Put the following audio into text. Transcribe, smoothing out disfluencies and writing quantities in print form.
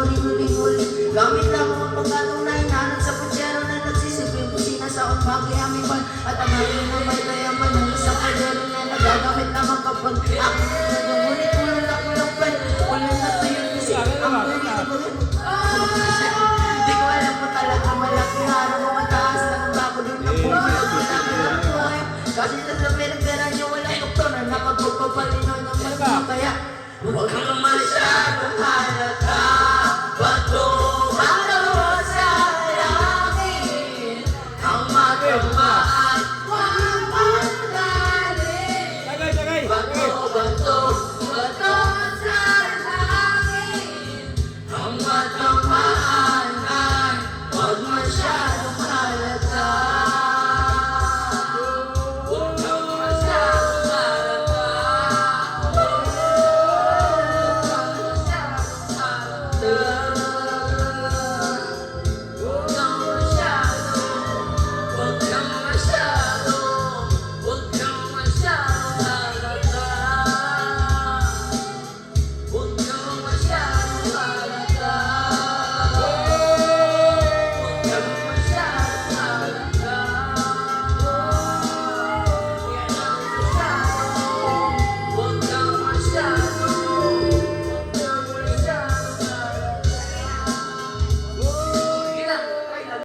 lingol-lingol. Gamit lang mga pagkatong na hinahanap sa putyero na nagsisipin kusina sa unbagi aming bal. At ang aking na may kayaman ng isang kaldero na nagagamit naman kapag ako ngunit ulan na kulang pa. Ulan na tuyo kasi ang pwede ko rin. Di ko alam mo talaga malaking araw mo mataas na ng bako doon na pumalag ko na kailang buhay. Kasi sa pera niyo walang doktor na nakapagpapalinaw ng mga kaya huwag kang masyadong halata. Bato sa langit ang matamaan. Huwag magdali. Bato